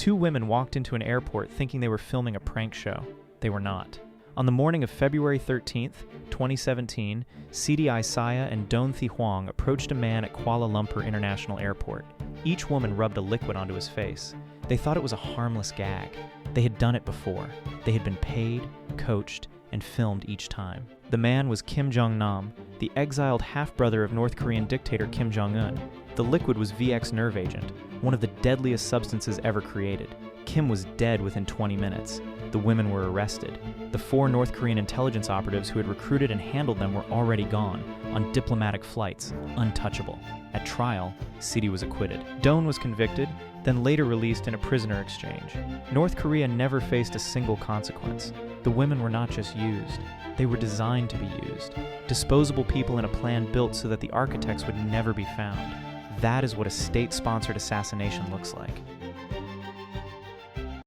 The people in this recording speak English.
Two women walked into an airport thinking they were filming a prank show. They were not. On the morning of February 13th, 2017, Siti Isaiah and Doan Thi Huang approached a man at Kuala Lumpur International Airport. Each woman rubbed a liquid onto his face. They thought it was a harmless gag. They had done it before. They had been paid, coached, and filmed each time. The man was Kim Jong-nam, the exiled half-brother of North Korean dictator Kim Jong-un. The liquid was VX nerve agent, one of the deadliest substances ever created. Kim was dead within 20 minutes. The women were arrested. The 4 North Korean intelligence operatives who had recruited and handled them were already gone, on diplomatic flights, untouchable. At trial, Siti was acquitted. Doan was convicted, then later released in a prisoner exchange. North Korea never faced a single consequence. The women were not just used, they were designed to be used. Disposable people in a plan built so that the architects would never be found. That is what a state-sponsored assassination looks like.